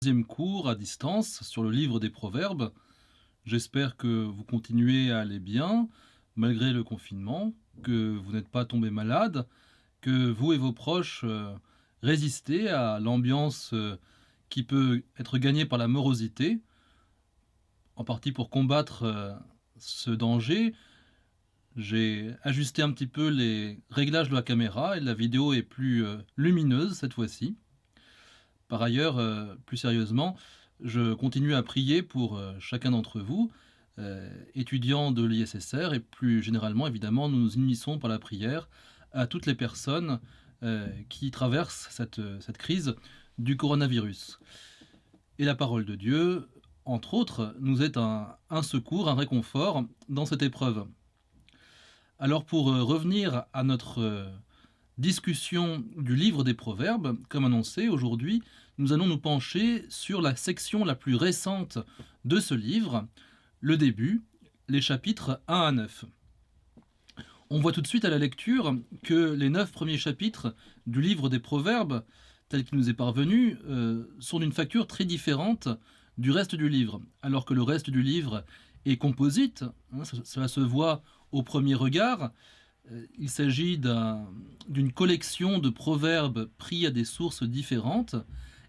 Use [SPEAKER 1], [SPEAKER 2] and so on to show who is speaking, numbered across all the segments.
[SPEAKER 1] Deuxième cours à distance sur le livre des Proverbes. J'espère que vous continuez à aller bien malgré le confinement, que vous n'êtes pas tombé malade, que vous et vos proches résistez à l'ambiance qui peut être gagnée par la morosité, en partie pour combattre ce danger. J'ai ajusté un petit peu les réglages de la caméra et la vidéo est plus lumineuse cette fois-ci. Par ailleurs, plus sérieusement, je continue à prier pour chacun d'entre vous, étudiants de l'ISSR, et plus généralement, évidemment, nous nous unissons par la prière à toutes les personnes qui traversent cette crise du coronavirus. Et la parole de Dieu, entre autres, nous est un secours, un réconfort dans cette épreuve. Alors pour revenir à notre discussion du livre des Proverbes, comme annoncé, aujourd'hui, nous allons nous pencher sur la section la plus récente de ce livre, le début, les chapitres 1 à 9. On voit tout de suite à la lecture que les 9 premiers chapitres du livre des Proverbes, tel qu'il nous est parvenu, sont d'une facture très différente du reste du livre, alors que le reste du livre est composite, cela se voit au premier regard. Il s'agit d'une collection de proverbes pris à des sources différentes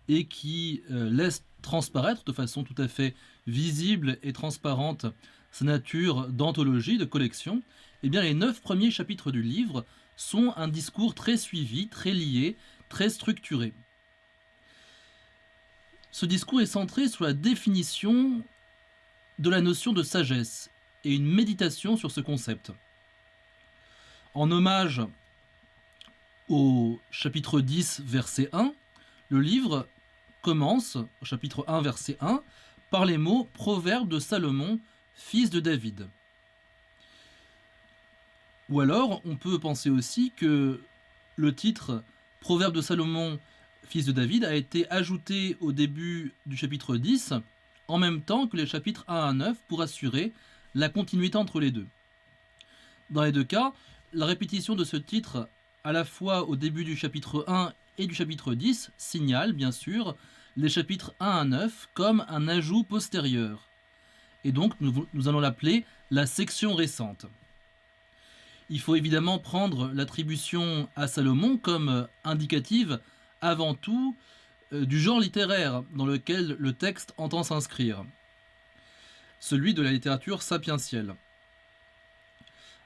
[SPEAKER 1] et qui laisse transparaître de façon tout à fait visible et transparente sa nature d'anthologie, de collection. Eh bien, les 9 premiers chapitres du livre sont un discours très suivi, très lié, très structuré. Ce discours est centré sur la définition de la notion de sagesse et une méditation sur ce concept. En hommage au chapitre 10, verset 1, le livre commence, au chapitre 1, verset 1, par les mots « Proverbe de Salomon, fils de David ». Ou alors, on peut penser aussi que le titre « Proverbe de Salomon, fils de David » a été ajouté au début du chapitre 10, en même temps que les chapitres 1 à 9, pour assurer la continuité entre les deux. Dans les deux cas, la répétition de ce titre, à la fois au début du chapitre 1 et du chapitre 10, signale, bien sûr, les chapitres 1 à 9 comme un ajout postérieur. Et donc, nous allons l'appeler la section récente. Il faut évidemment prendre l'attribution à Salomon comme indicative, avant tout, du genre littéraire dans lequel le texte entend s'inscrire, celui de la littérature sapientielle.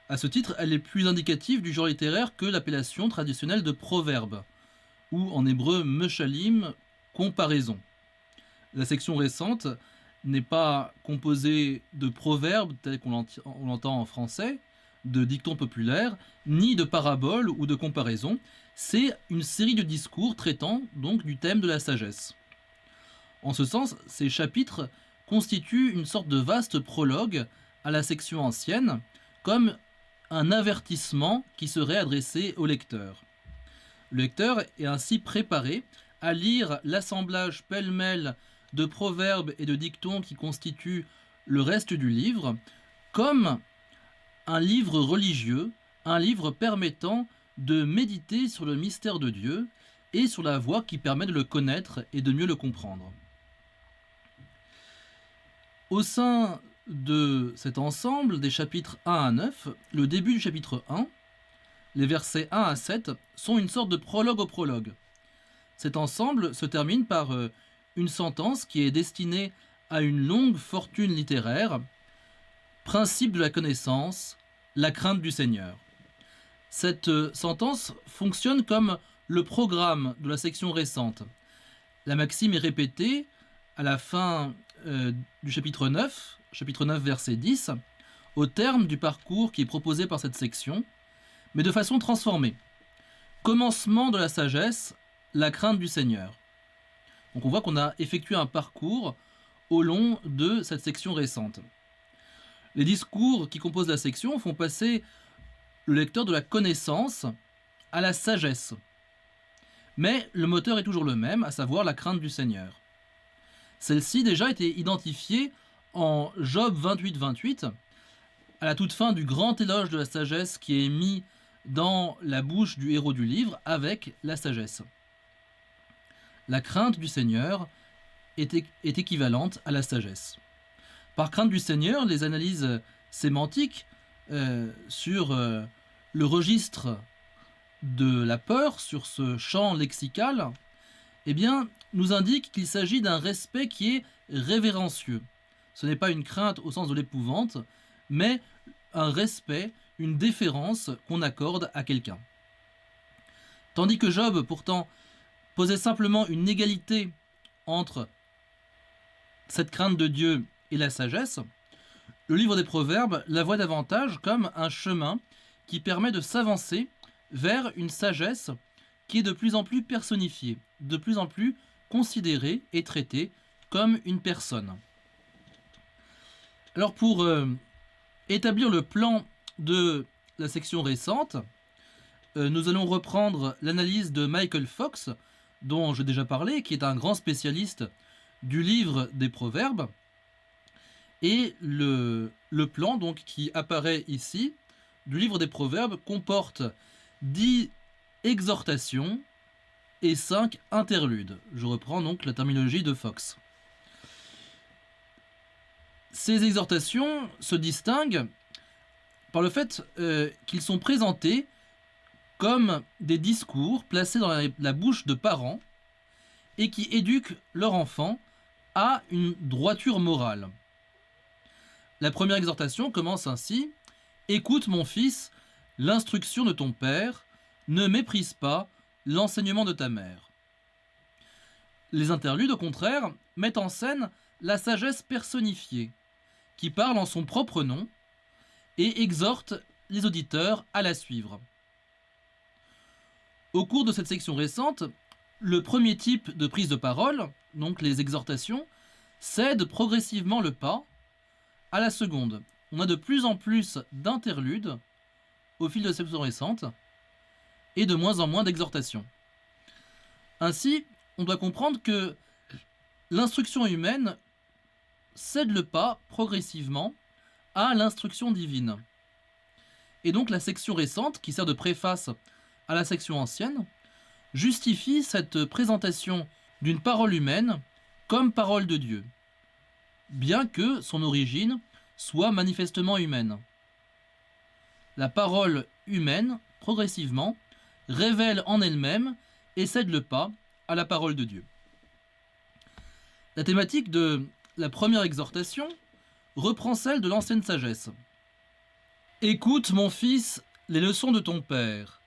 [SPEAKER 1] À ce titre, elle est plus indicative du genre littéraire que l'appellation traditionnelle de proverbe, ou en hébreu meshalim, comparaison. La section récente n'est pas composée de proverbes tels qu'on l'entend en français, de dictons populaires, ni de paraboles ou de comparaisons. C'est une série de discours traitant donc du thème de la sagesse. En ce sens, ces chapitres constituent une sorte de vaste prologue à la section ancienne, comme un avertissement qui serait adressé au lecteur. Le lecteur est ainsi préparé à lire l'assemblage pêle-mêle de proverbes et de dictons qui constituent le reste du livre, comme un livre religieux, un livre permettant de méditer sur le mystère de Dieu et sur la voie qui permet de le connaître et de mieux le comprendre. Au sein de cet ensemble des chapitres 1 à 9, le début du chapitre 1, les versets 1 à 7, sont une sorte de prologue au prologue. Cet ensemble se termine par une sentence qui est destinée à une longue fortune littéraire, principe de la connaissance, la crainte du Seigneur. Cette sentence fonctionne comme le programme de la section récente. La maxime est répétée à la fin du chapitre 9 verset 10, au terme du parcours qui est proposé par cette section, mais de façon transformée. Commencement de la sagesse, la crainte du Seigneur. Donc on voit qu'on a effectué un parcours au long de cette section récente. Les discours qui composent la section font passer le lecteur de la connaissance à la sagesse. Mais le moteur est toujours le même, à savoir la crainte du Seigneur. Celle-ci déjà été identifiée en Job 28, à la toute fin du grand éloge de la sagesse qui est mis dans la bouche du héros du livre avec la sagesse. La crainte du Seigneur est équivalente à la sagesse. Par crainte du Seigneur, les analyses sémantiques sur le registre de la peur, sur ce champ lexical, eh bien, nous indiquent qu'il s'agit d'un respect qui est révérencieux. Ce n'est pas une crainte au sens de l'épouvante, mais un respect, une déférence qu'on accorde à quelqu'un. Tandis que Job, pourtant, posait simplement une égalité entre cette crainte de Dieu et la sagesse, le livre des Proverbes la voit davantage comme un chemin qui permet de s'avancer vers une sagesse qui est de plus en plus personnifiée, de plus en plus considérée et traitée comme une personne. Alors pour établir le plan de la section récente, nous allons reprendre l'analyse de Michael Fox, dont j'ai déjà parlé, qui est un grand spécialiste du livre des Proverbes. Et le plan donc, qui apparaît ici du livre des Proverbes comporte 10 exhortations et 5 interludes. Je reprends donc la terminologie de Fox. Ces exhortations se distinguent par le fait qu'ils sont présentés comme des discours placés dans la bouche de parents et qui éduquent leur enfant à une droiture morale. La première exhortation commence ainsi : « Écoute mon fils, l'instruction de ton père, ne méprise pas l'enseignement de ta mère. » Les interludes, au contraire, mettent en scène la sagesse personnifiée, qui parle en son propre nom et exhorte les auditeurs à la suivre. Au cours de cette section récente, le premier type de prise de parole, donc les exhortations, cède progressivement le pas à la seconde. On a de plus en plus d'interludes au fil de cette section récente et de moins en moins d'exhortations. Ainsi, on doit comprendre que l'instruction humaine cède le pas progressivement à l'instruction divine. Et donc la section récente, qui sert de préface à la section ancienne, justifie cette présentation d'une parole humaine comme parole de Dieu, bien que son origine soit manifestement humaine. La parole humaine, progressivement, révèle en elle-même et cède le pas à la parole de Dieu. La thématique de la première exhortation reprend celle de l'ancienne sagesse. « Écoute, mon fils, les leçons de ton père.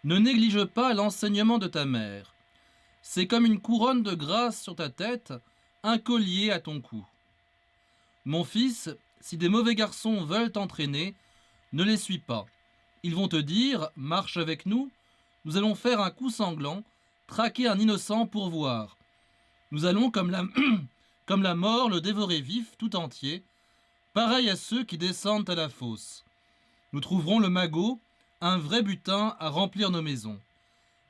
[SPEAKER 1] Ne néglige pas l'enseignement de ta mère. C'est comme une couronne de grâce sur ta tête, un collier à ton cou. Mon fils, si des mauvais garçons veulent t'entraîner, ne les suis pas. Ils vont te dire, marche avec nous, nous allons faire un coup sanglant, traquer un innocent pour voir. Nous allons, comme la mort, le dévorer vif tout entier, pareil à ceux qui descendent à la fosse. Nous trouverons le magot, un vrai butin à remplir nos maisons.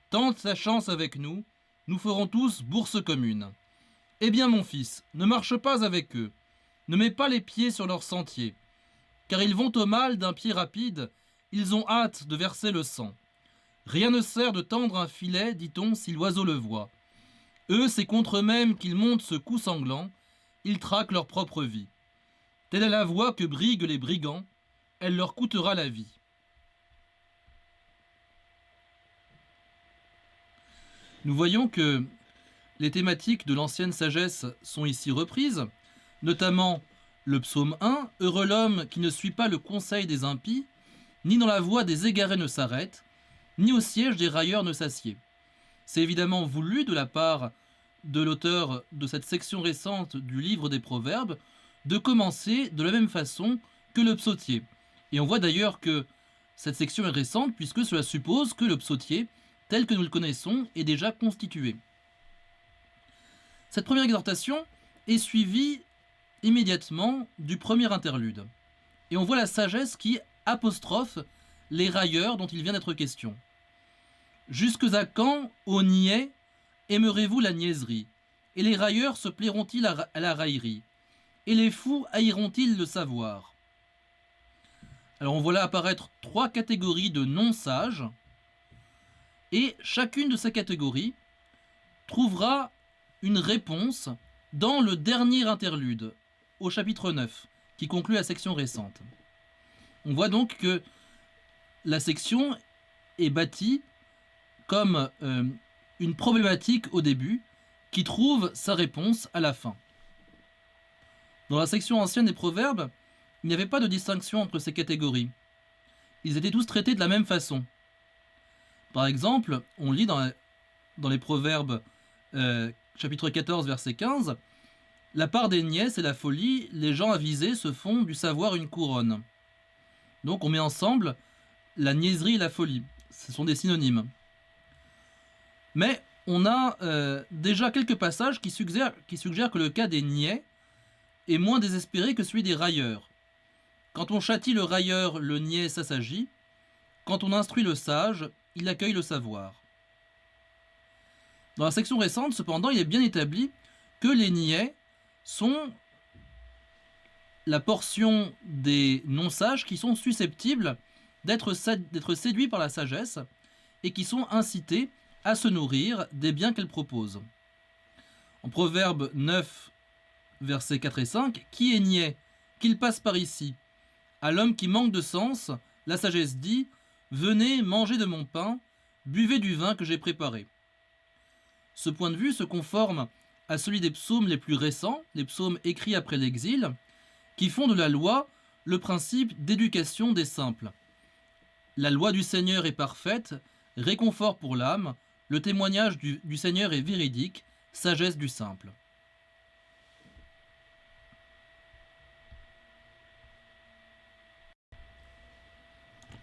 [SPEAKER 1] Tente ta chance avec nous, nous ferons tous bourse commune. Eh bien, mon fils, ne marche pas avec eux, ne mets pas les pieds sur leur sentier, car ils vont au mal d'un pied rapide, ils ont hâte de verser le sang. Rien ne sert de tendre un filet, dit-on, si l'oiseau le voit. Eux, c'est contre eux-mêmes qu'ils montent ce coup sanglant, ils traquent leur propre vie. Telle est la voie que briguent les brigands, elle leur coûtera la vie. Nous voyons que les thématiques de l'ancienne sagesse sont ici reprises, notamment le psaume 1, « Heureux l'homme qui ne suit pas le conseil des impies, ni dans la voie des égarés ne s'arrête, ni au siège des railleurs ne s'assied. » C'est évidemment voulu de la part de l'auteur de cette section récente du livre des Proverbes de commencer de la même façon que le psautier. Et on voit d'ailleurs que cette section est récente puisque cela suppose que le psautier, tel que nous le connaissons, est déjà constitué. Cette première exhortation est suivie immédiatement du premier interlude. Et on voit la sagesse qui apostrophe les railleurs dont il vient d'être question. « Jusque à quand, ô niais, aimerez-vous la niaiserie? Et les railleurs se plairont-ils à la raillerie? Et les fous haïront-ils le savoir ?» Alors on voit là apparaître 3 catégories de non-sages, et chacune de ces catégories trouvera une réponse Dans le dernier interlude, au chapitre 9, qui conclut la section récente, on voit donc que la section est bâtie comme une problématique au début qui trouve sa réponse à la fin. Dans la section ancienne des proverbes, il n'y avait pas de distinction entre ces catégories. Ils étaient tous traités de la même façon. Par exemple, on lit dans les proverbes chapitre 14, verset 15, « La part des niais, c'est la folie, les gens avisés se font du savoir une couronne. » Donc on met ensemble la niaiserie et la folie. Ce sont des synonymes. Mais on a déjà quelques passages qui suggèrent que le cas des niais est moins désespéré que celui des railleurs. Quand on châtie le railleur, le niais s'assagit. Quand on instruit le sage, il accueille le savoir. Dans la section récente, cependant, il est bien établi que les niais sont la portion des non-sages qui sont susceptibles d'être séduits par la sagesse et qui sont incités à se nourrir des biens qu'elle propose. En Proverbe 9, versets 4 et 5, « Qui est niais, qu'il passe par ici. À l'homme qui manque de sens, la sagesse dit, « Venez, mangez de mon pain, buvez du vin que j'ai préparé. » Ce point de vue se conforme à celui des psaumes les plus récents, les psaumes écrits après l'exil, qui font de la loi le principe d'éducation des simples. La loi du Seigneur est parfaite, réconfort pour l'âme, le témoignage du Seigneur est véridique, sagesse du simple.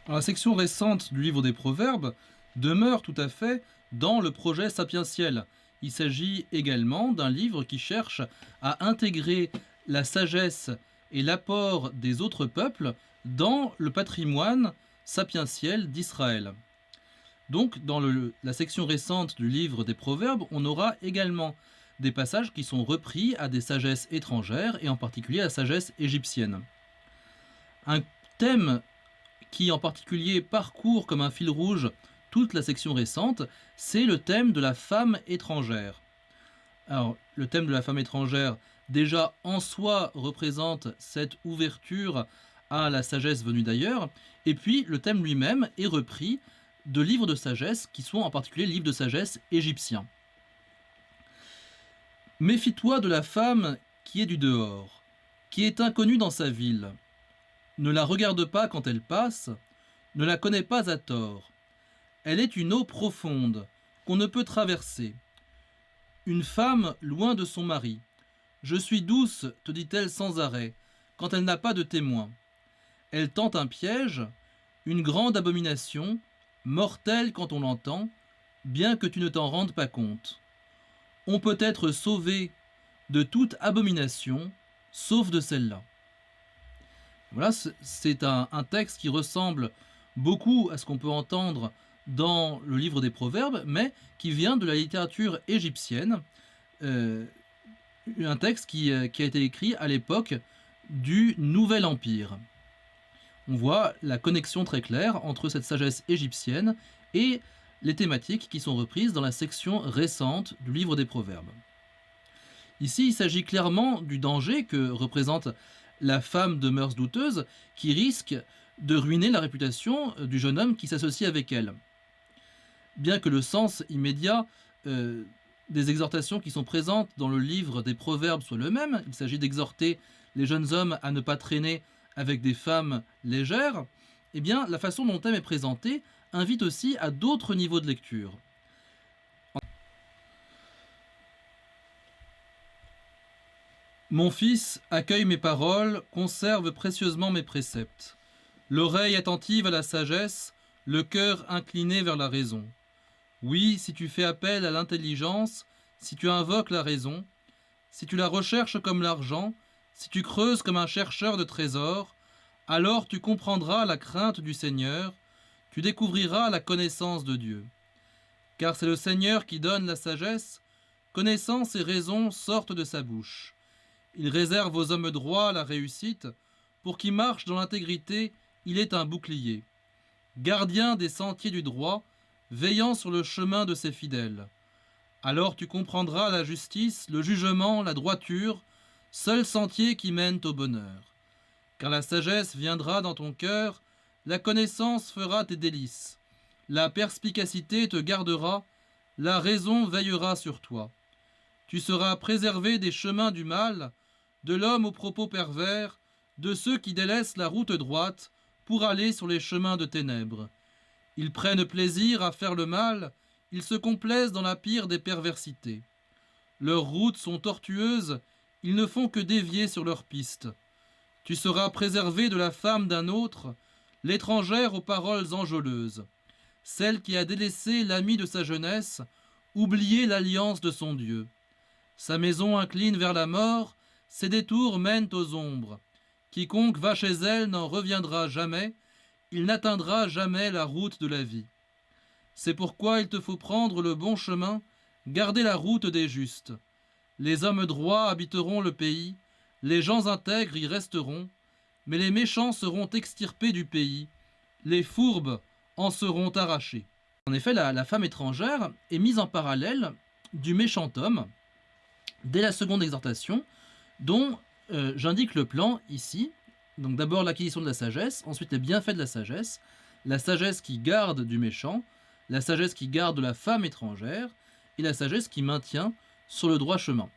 [SPEAKER 1] Alors, la section récente du livre des Proverbes demeure tout à fait dans le projet sapientiel. Il s'agit également d'un livre qui cherche à intégrer la sagesse et l'apport des autres peuples dans le patrimoine sapientiel d'Israël. Donc, dans la section récente du livre des Proverbes, on aura également des passages qui sont repris à des sagesses étrangères, et en particulier à la sagesse égyptienne. Un thème qui en particulier parcourt comme un fil rouge toute la section récente, c'est le thème de la femme étrangère. Alors, le thème de la femme étrangère, déjà en soi, représente cette ouverture à la sagesse venue d'ailleurs, et puis le thème lui-même est repris de livres de sagesse, qui sont en particulier livres de sagesse égyptiens. Méfie-toi de la femme qui est du dehors, qui est inconnue dans sa ville. Ne la regarde pas quand elle passe, ne la connais pas à tort. Elle est une eau profonde, qu'on ne peut traverser. Une femme loin de son mari. Je suis douce, te dit-elle sans arrêt, quand elle n'a pas de témoin. Elle tente un piège, une grande abomination, mortelle quand on l'entend, bien que tu ne t'en rendes pas compte. On peut être sauvé de toute abomination, sauf de celle-là. Voilà, c'est un texte qui ressemble beaucoup à ce qu'on peut entendre dans le livre des Proverbes, mais qui vient de la littérature égyptienne, un texte qui a été écrit à l'époque du Nouvel Empire. On voit la connexion très claire entre cette sagesse égyptienne et les thématiques qui sont reprises dans la section récente du livre des Proverbes. Ici, il s'agit clairement du danger que représente la femme de mœurs douteuses qui risque de ruiner la réputation du jeune homme qui s'associe avec elle. Bien que le sens immédiat des exhortations qui sont présentes dans le livre des Proverbes soit le même, il s'agit d'exhorter les jeunes hommes à ne pas traîner avec des femmes légères, eh bien, la façon dont le thème est présenté invite aussi à d'autres niveaux de lecture. Mon fils, accueille mes paroles, conserve précieusement mes préceptes. L'oreille attentive à la sagesse, le cœur incliné vers la raison. Oui, si tu fais appel à l'intelligence, si tu invoques la raison, si tu la recherches comme l'argent, si tu creuses comme un chercheur de trésors, alors tu comprendras la crainte du Seigneur, tu découvriras la connaissance de Dieu. Car c'est le Seigneur qui donne la sagesse, connaissance et raison sortent de sa bouche. Il réserve aux hommes droits la réussite, pour qui marche dans l'intégrité, il est un bouclier. Gardien des sentiers du droit, veillant sur le chemin de ses fidèles. Alors tu comprendras la justice, le jugement, la droiture, seul sentier qui mène au bonheur. Car la sagesse viendra dans ton cœur, la connaissance fera tes délices, la perspicacité te gardera, la raison veillera sur toi. Tu seras préservé des chemins du mal, de l'homme aux propos pervers, de ceux qui délaissent la route droite pour aller sur les chemins de ténèbres. Ils prennent plaisir à faire le mal, ils se complaisent dans la pire des perversités. Leurs routes sont tortueuses, ils ne font que dévier sur leur piste. Tu seras préservé de la femme d'un autre, l'étrangère aux paroles enjôleuses, celle qui a délaissé l'ami de sa jeunesse, oublié l'alliance de son Dieu. Sa maison incline vers la mort, ses détours mènent aux ombres. Quiconque va chez elle n'en reviendra jamais, il n'atteindra jamais la route de la vie. C'est pourquoi il te faut prendre le bon chemin, garder la route des justes. Les hommes droits habiteront le pays, les gens intègres y resteront, mais les méchants seront extirpés du pays, les fourbes en seront arrachés. En effet, la femme étrangère est mise en parallèle du méchant homme dès la seconde exhortation, dont j'indique le plan ici. Donc d'abord l'acquisition de la sagesse, ensuite les bienfaits de la sagesse qui garde du méchant, la sagesse qui garde de la femme étrangère, et la sagesse qui maintient sur le droit chemin.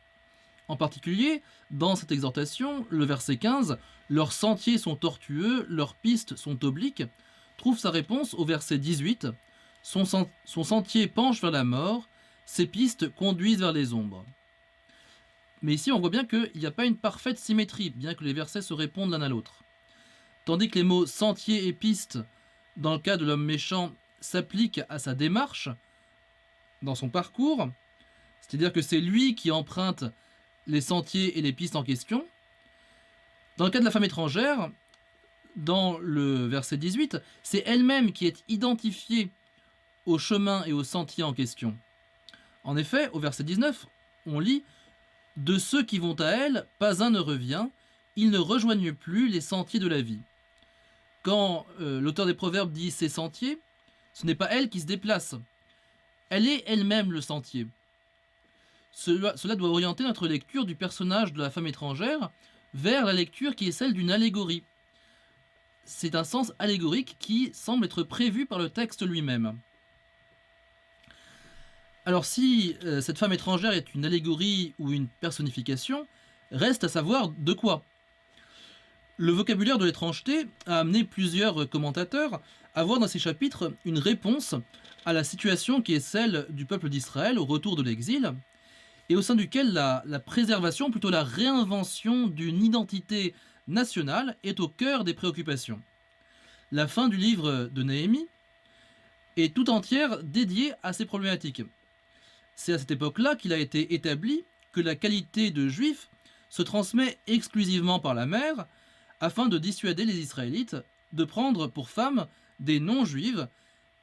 [SPEAKER 1] En particulier, dans cette exhortation, le verset 15, « Leurs sentiers sont tortueux, leurs pistes sont obliques », trouve sa réponse au verset 18, « Son sentier penche vers la mort, ses pistes conduisent vers les ombres ». Mais ici, on voit bien qu'il n'y a pas une parfaite symétrie, bien que les versets se répondent l'un à l'autre. Tandis que les mots « sentier » et « piste » dans le cas de l'homme méchant s'appliquent à sa démarche, dans son parcours, c'est-à-dire que c'est lui qui emprunte les sentiers et les pistes en question. Dans le cas de la femme étrangère, dans le verset 18, c'est elle-même qui est identifiée au chemin et au sentier en question. En effet, au verset 19, on lit « De ceux qui vont à elle, pas un ne revient, ils ne rejoignent plus les sentiers de la vie. » Quand l'auteur des Proverbes dit « ces sentiers », ce n'est pas elle qui se déplace. Elle est elle-même le sentier. Cela doit orienter notre lecture du personnage de la femme étrangère vers la lecture qui est celle d'une allégorie. C'est un sens allégorique qui semble être prévu par le texte lui-même. Alors si cette femme étrangère est une allégorie ou une personnification, reste à savoir de quoi. Le vocabulaire de l'étrangeté a amené plusieurs commentateurs à voir dans ces chapitres une réponse à la situation qui est celle du peuple d'Israël au retour de l'exil, et au sein duquel la préservation, plutôt la réinvention d'une identité nationale est au cœur des préoccupations. La fin du livre de Néhémie est tout entière dédiée à ces problématiques. C'est à cette époque-là qu'il a été établi que la qualité de juif se transmet exclusivement par la mère, afin de dissuader les Israélites de prendre pour femmes des non-juives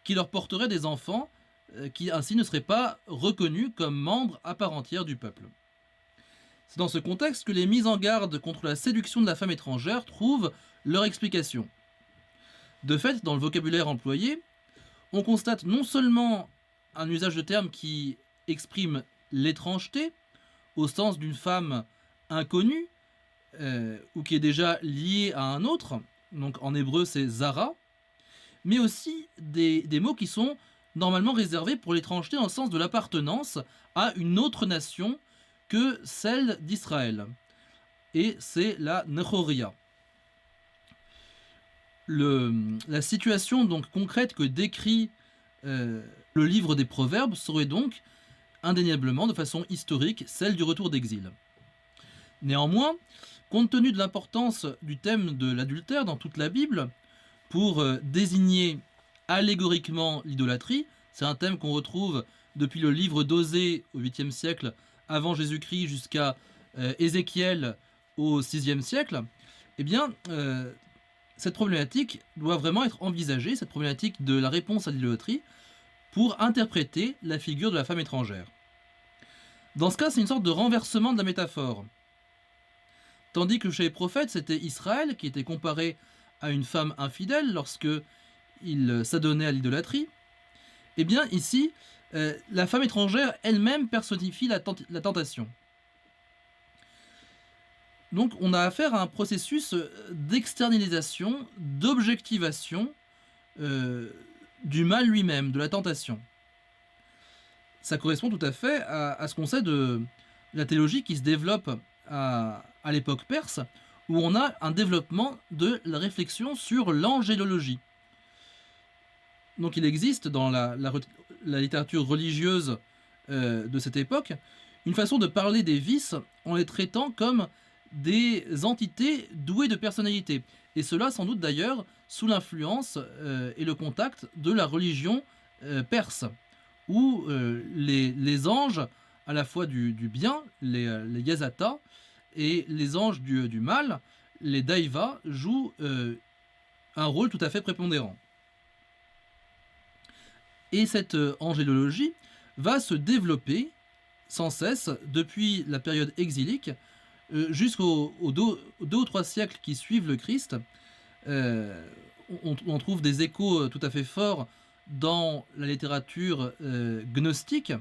[SPEAKER 1] qui leur porteraient des enfants qui ainsi ne seraient pas reconnus comme membres à part entière du peuple. C'est dans ce contexte que les mises en garde contre la séduction de la femme étrangère trouvent leur explication. De fait, dans le vocabulaire employé, on constate non seulement un usage de termes qui exprime l'étrangeté, au sens d'une femme inconnue, ou qui est déjà liée à un autre, donc en hébreu c'est Zara, mais aussi des mots qui sont normalement réservés pour l'étrangeté dans le sens de l'appartenance à une autre nation que celle d'Israël. Et c'est la Nechoria. La situation donc concrète que décrit le livre des Proverbes serait donc indéniablement, de façon historique, celle du retour d'exil. Néanmoins, compte tenu de l'importance du thème de l'adultère dans toute la Bible, pour désigner allégoriquement l'idolâtrie, c'est un thème qu'on retrouve depuis le livre d'Osée au 8e siècle avant Jésus-Christ jusqu'à Ézéchiel au 6e siècle, eh bien, cette problématique doit vraiment être envisagée, cette problématique de la réponse à l'idolâtrie, pour interpréter la figure de la femme étrangère. Dans ce cas, c'est une sorte de renversement de la métaphore. Tandis que chez les prophètes, c'était Israël qui était comparé à une femme infidèle lorsque il s'adonnait à l'idolâtrie, eh bien ici, la femme étrangère elle-même personnifie la tentation. Donc on a affaire à un processus d'externalisation, d'objectivation euh, du mal lui-même, de la tentation. Ça correspond tout à fait à ce qu'on sait de la théologie qui se développe à l'époque perse, où on a un développement de la réflexion sur l'angélologie. Donc il existe dans la littérature religieuse de cette époque une façon de parler des vices en les traitant comme des entités douées de personnalité. Et cela sans doute d'ailleurs sous l'influence et le contact de la religion perse, où les anges à la fois du bien, les Yasata, et les anges du mal, les Daivas, jouent un rôle tout à fait prépondérant. Et cette angélologie va se développer sans cesse depuis la période exilique jusqu'aux 2 ou 3 siècles qui suivent le Christ. On trouve des échos tout à fait forts dans la littérature gnostique,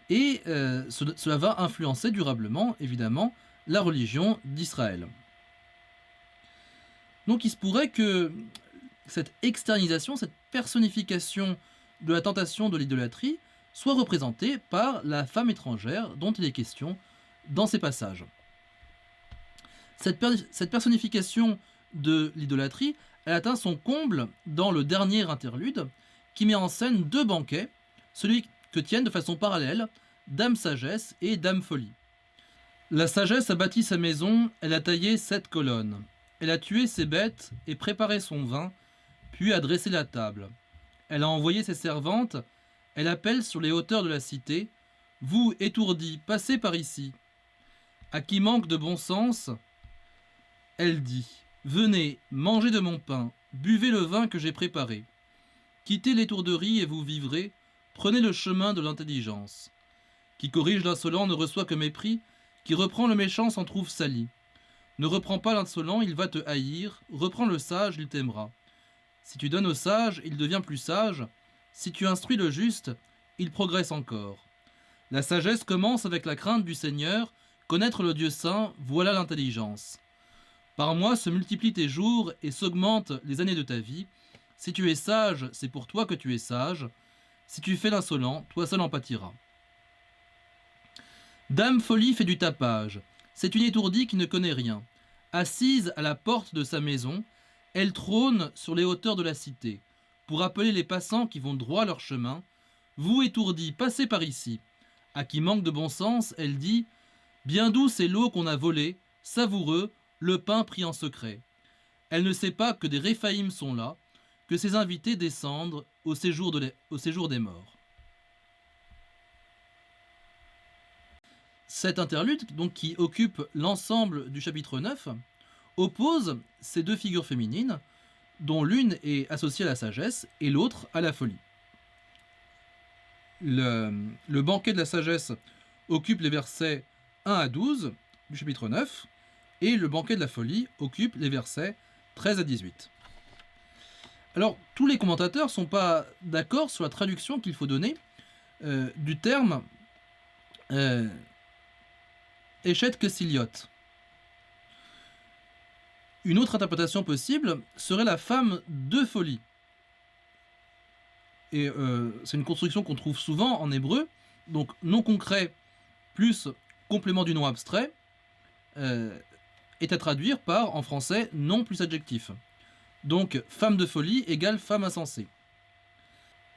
[SPEAKER 1] et cela va influencer durablement, évidemment, la religion d'Israël. Donc il se pourrait que cette externalisation, cette personnification de la tentation de l'idolâtrie soit représentée par la femme étrangère dont il est question dans ces passages. Cette personnification de l'idolâtrie, elle atteint son comble dans le dernier interlude, qui met en scène 2 banquets, celui que tiennent de façon parallèle Dame Sagesse et Dame Folie. La sagesse a bâti sa maison, elle a taillé 7 colonnes. Elle a tué ses bêtes et préparé son vin, puis a dressé la table. Elle a envoyé ses servantes, elle appelle sur les hauteurs de la cité, « Vous, étourdis, passez par ici !» À qui manque de bon sens, elle dit, « Venez, mangez de mon pain, buvez le vin que j'ai préparé. Quittez l'étourderie et vous vivrez, prenez le chemin de l'intelligence. Qui corrige l'insolent ne reçoit que mépris, qui reprend le méchant s'en trouve sali. Ne reprends pas l'insolent, il va te haïr, reprends le sage, il t'aimera. Si tu donnes au sage, il devient plus sage, si tu instruis le juste, il progresse encore. La sagesse commence avec la crainte du Seigneur, connaître le Dieu saint, voilà l'intelligence. Par mois se multiplient tes jours et s'augmentent les années de ta vie. Si tu es sage, c'est pour toi que tu es sage. Si tu fais l'insolent, toi seul en pâtiras. Dame Folie fait du tapage. C'est une étourdie qui ne connaît rien. Assise à la porte de sa maison, elle trône sur les hauteurs de la cité, pour appeler les passants qui vont droit leur chemin. Vous, étourdis, passez par ici. À qui manque de bon sens, elle dit, bien douce est l'eau qu'on a volée, savoureux, le pain pris en secret. Elle ne sait pas que des Réphaïm sont là, que ses invités descendent au séjour des morts. Cet interlude, donc, qui occupe l'ensemble du chapitre 9, oppose ces 2 figures féminines, dont l'une est associée à la sagesse et l'autre à la folie. Le banquet de la sagesse occupe les versets 1 à 12 du chapitre 9, et le banquet de la folie occupe les versets 13 à 18. Alors, tous les commentateurs ne sont pas d'accord sur la traduction qu'il faut donner du terme Eshet Kesiliot. Une autre interprétation possible serait la femme de folie. Et c'est une construction qu'on trouve souvent en hébreu, donc nom concret plus complément du nom abstrait est à traduire par, en français, nom plus adjectif. Donc femme de folie égale femme insensée.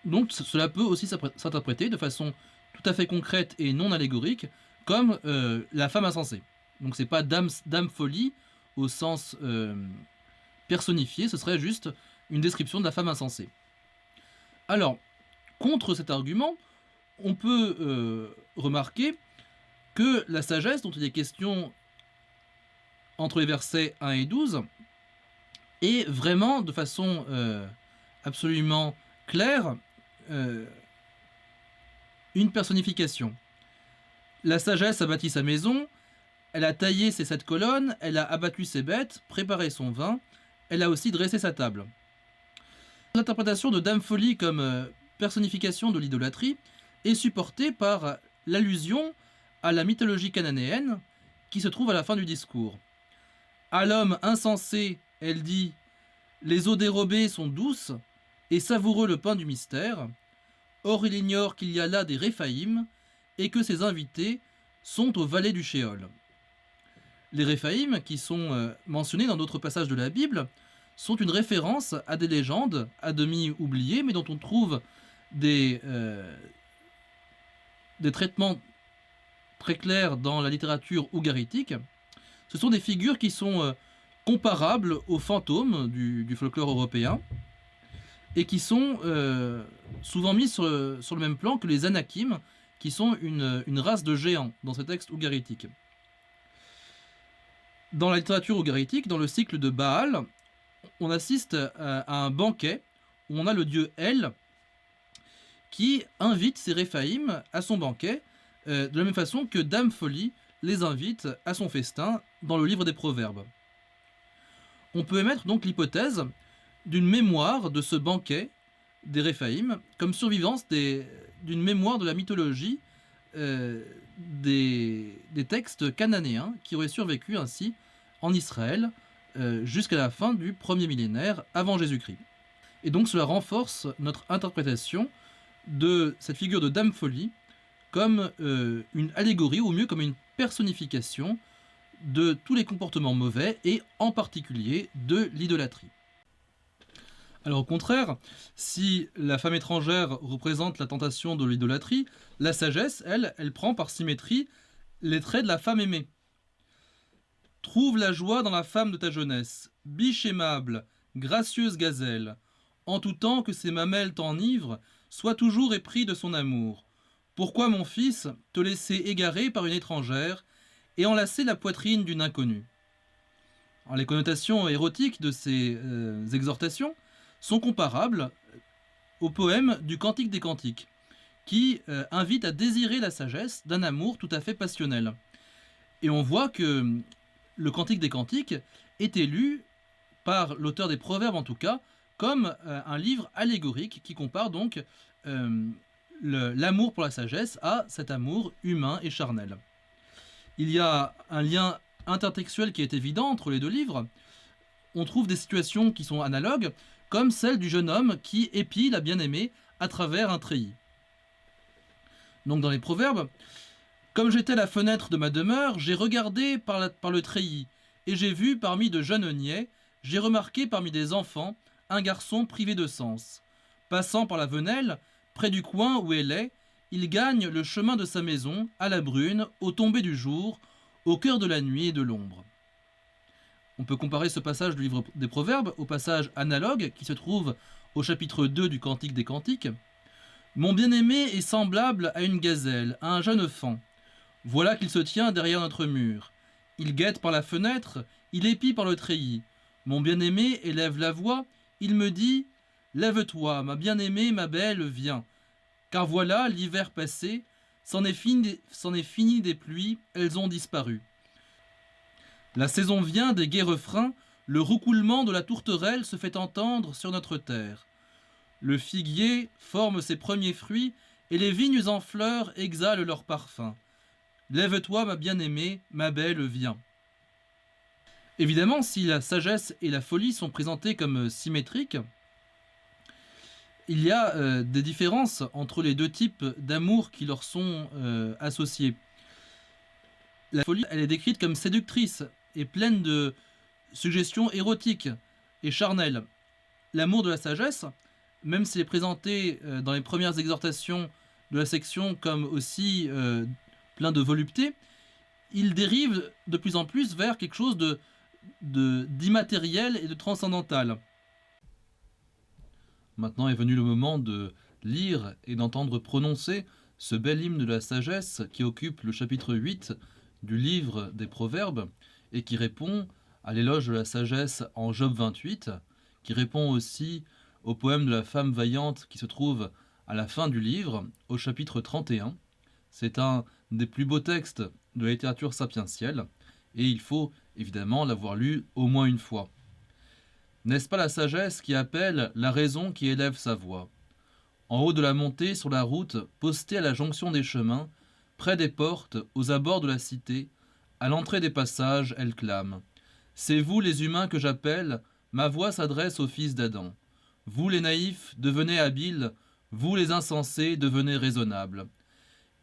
[SPEAKER 1] Donc cela peut aussi s'interpréter de façon tout à fait concrète et non allégorique comme la femme insensée. Donc c'est pas dame folie au sens personnifié, ce serait juste une description de la femme insensée. Alors, contre cet argument, on peut remarquer que la sagesse dont il est question entre les versets 1 et 12 est vraiment, de façon absolument claire, une personnification. La sagesse a bâti sa maison, elle a taillé ses 7 colonnes, elle a abattu ses bêtes, préparé son vin, elle a aussi dressé sa table. L'interprétation de Dame Folie comme personnification de l'idolâtrie est supportée par l'allusion à la mythologie cananéenne qui se trouve à la fin du discours. À l'homme insensé, elle dit « Les eaux dérobées sont douces et savoureux le pain du mystère. Or il ignore qu'il y a là des Réphaïm et que ses invités sont aux vallées du Shéol. » Les Réphaïm, qui sont mentionnés dans d'autres passages de la Bible, sont une référence à des légendes à demi oubliées, mais dont on trouve des traitements très clairs dans la littérature ougaritique. Ce sont des figures qui sont comparables aux fantômes du folklore européen et qui sont souvent mis sur le même plan que les Anakim, qui sont une race de géants dans ce texte ougaritique. Dans la littérature ougaritique, dans le cycle de Baal, on assiste à un banquet où on a le dieu El qui invite ses Réphaïm à son banquet, de la même façon que Dame Folie les invite à son festin dans le livre des Proverbes. On peut émettre donc l'hypothèse d'une mémoire de ce banquet des Réphaïm comme survivance d'une mémoire de la mythologie des textes cananéens qui auraient survécu ainsi en Israël jusqu'à la fin du premier millénaire avant Jésus-Christ. Et donc cela renforce notre interprétation de cette figure de Dame Folie comme une allégorie, ou mieux comme une personnification de tous les comportements mauvais et en particulier de l'idolâtrie. Alors au contraire, si la femme étrangère représente la tentation de l'idolâtrie, la sagesse, elle prend par symétrie les traits de la femme aimée. Trouve la joie dans la femme de ta jeunesse, biche aimable, gracieuse gazelle, en tout temps que ses mamelles t'enivrent, sois toujours épris de son amour. Pourquoi, mon fils, te laisser égarer par une étrangère et enlacer la poitrine d'une inconnue? Alors, les connotations érotiques de ces exhortations sont comparables au poème du Cantique des Cantiques, qui invite à désirer la sagesse d'un amour tout à fait passionnel. Et on voit que le Cantique des Cantiques est lu par l'auteur des Proverbes, en tout cas, comme un livre allégorique qui compare donc l'amour pour la sagesse à cet amour humain et charnel. Il y a un lien intertextuel qui est évident entre les deux livres. On trouve des situations qui sont analogues, comme celle du jeune homme qui épie la bien-aimée à travers un treillis. Donc dans les Proverbes, « Comme j'étais à la fenêtre de ma demeure, j'ai regardé par le treillis, et j'ai vu parmi de jeunes niais, j'ai remarqué parmi des enfants, un garçon privé de sens. Passant par la venelle, près du coin où elle est, il gagne le chemin de sa maison, à la brune, au tomber du jour, au cœur de la nuit et de l'ombre. » On peut comparer ce passage du livre des Proverbes au passage analogue qui se trouve au chapitre 2 du Cantique des Cantiques. « Mon bien-aimé est semblable à une gazelle, à un jeune faon. Voilà qu'il se tient derrière notre mur. Il guette par la fenêtre, il épie par le treillis. Mon bien-aimé élève la voix, il me dit « Lève-toi, ma bien-aimée, ma belle, viens. Car voilà, l'hiver passé, c'en est fini des pluies, elles ont disparu. La saison vient des gais refrains, le roucoulement de la tourterelle se fait entendre sur notre terre. Le figuier forme ses premiers fruits, et les vignes en fleurs exhalent leur parfum. Lève-toi, ma bien-aimée, ma belle, viens. » Évidemment, si la sagesse et la folie sont présentées comme symétriques, il y a des différences entre les deux types d'amour qui leur sont associés. La folie, elle est décrite comme séductrice et pleine de suggestions érotiques et charnelles. L'amour de la sagesse, même s'il est présenté dans les premières exhortations de la section comme aussi plein de volupté, il dérive de plus en plus vers quelque chose d'immatériel et de transcendantal. Maintenant est venu le moment de lire et d'entendre prononcer ce bel hymne de la sagesse qui occupe le chapitre 8 du livre des Proverbes et qui répond à l'éloge de la sagesse en Job 28, qui répond aussi au poème de la femme vaillante qui se trouve à la fin du livre, au chapitre 31. C'est un des plus beaux textes de la littérature sapientielle et il faut évidemment l'avoir lu au moins une fois. N'est-ce pas la sagesse qui appelle, la raison qui élève sa voix? En haut de la montée, sur la route, postée à la jonction des chemins, près des portes, aux abords de la cité, à l'entrée des passages, elle clame. C'est vous les humains que j'appelle, ma voix s'adresse aux fils d'Adam. Vous les naïfs, devenez habiles, vous les insensés, devenez raisonnables.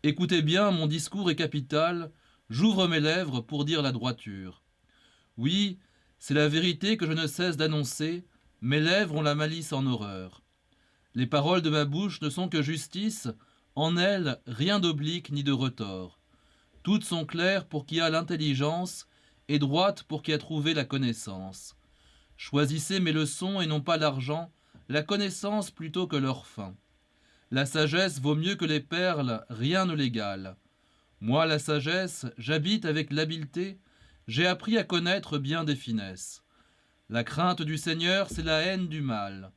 [SPEAKER 1] Écoutez bien, mon discours est capital, j'ouvre mes lèvres pour dire la droiture. Oui, c'est la vérité que je ne cesse d'annoncer, mes lèvres ont la malice en horreur. Les paroles de ma bouche ne sont que justice, en elles rien d'oblique ni de retors. Toutes sont claires pour qui a l'intelligence, et droites pour qui a trouvé la connaissance. Choisissez mes leçons et non pas l'argent, la connaissance plutôt que leur fin. La sagesse vaut mieux que les perles, rien ne l'égale. Moi, la sagesse, j'habite avec l'habileté, j'ai appris à connaître bien des finesses. La crainte du Seigneur, c'est la haine du mal.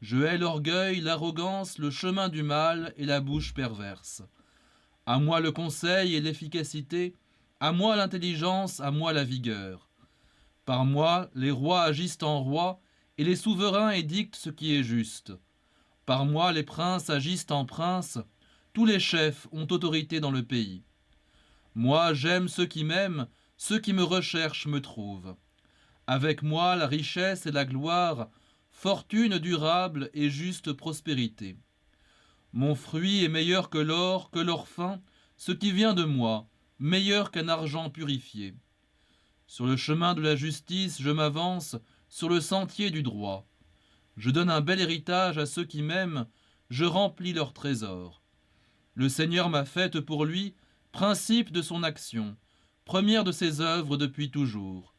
[SPEAKER 1] Je hais l'orgueil, l'arrogance, le chemin du mal et la bouche perverse. À moi le conseil et l'efficacité, à moi l'intelligence, à moi la vigueur. Par moi, les rois agissent en rois, et les souverains édictent ce qui est juste. Par moi, les princes agissent en princes, tous les chefs ont autorité dans le pays. Moi, j'aime ceux qui m'aiment, ceux qui me recherchent me trouvent. Avec moi, la richesse et la gloire, fortune durable et juste prospérité. Mon fruit est meilleur que l'or fin, ce qui vient de moi, meilleur qu'un argent purifié. Sur le chemin de la justice, je m'avance, sur le sentier du droit. Je donne un bel héritage à ceux qui m'aiment, je remplis leurs trésors. Le Seigneur m'a faite pour lui, principe de son action, première de ses œuvres depuis toujours.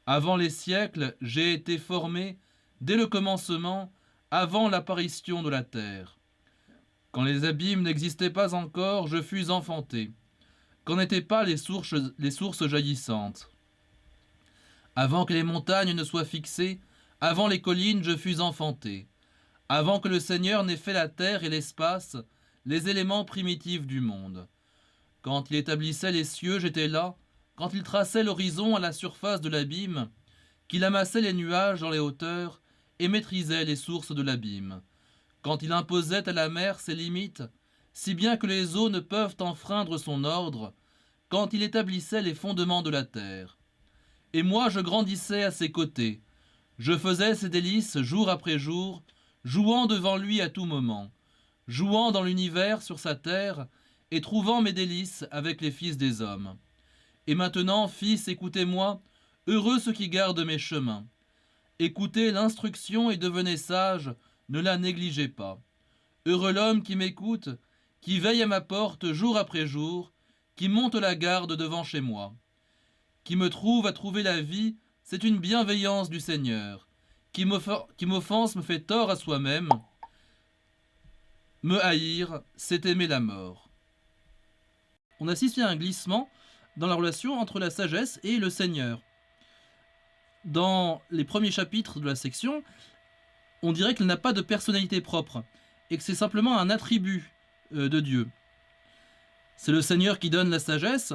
[SPEAKER 1] Avant les siècles, j'ai été formé, dès le commencement, avant l'apparition de la terre. Quand les abîmes n'existaient pas encore, je fus enfanté. Quand n'étaient pas les sources jaillissantes. Avant que les montagnes ne soient fixées, avant les collines, je fus enfanté. Avant que le Seigneur n'ait fait la terre et l'espace, les éléments primitifs du monde. Quand il établissait les cieux, j'étais là. Quand il traçait l'horizon à la surface de l'abîme, qu'il amassait les nuages dans les hauteurs et maîtrisait les sources de l'abîme. Quand il imposait à la mer ses limites, si bien que les eaux ne peuvent enfreindre son ordre, quand il établissait les fondements de la terre. Et moi je grandissais à ses côtés, je faisais ses délices jour après jour, jouant devant lui à tout moment, jouant dans l'univers sur sa terre, et trouvant mes délices avec les fils des hommes. Et maintenant, fils, écoutez-moi, heureux ceux qui gardent mes chemins. Écoutez l'instruction et devenez sages, ne la négligez pas. Heureux l'homme qui m'écoute, qui veille à ma porte jour après jour, qui monte la garde devant chez moi. Qui me trouve à trouver la vie, c'est une bienveillance du Seigneur. Qui m'offense me fait tort à soi-même. Me haïr, c'est aimer la mort. On assiste à un glissement dans la relation entre la sagesse et le Seigneur. Dans les premiers chapitres de la section, on dirait qu'elle n'a pas de personnalité propre et que c'est simplement un attribut de Dieu. C'est le Seigneur qui donne la sagesse,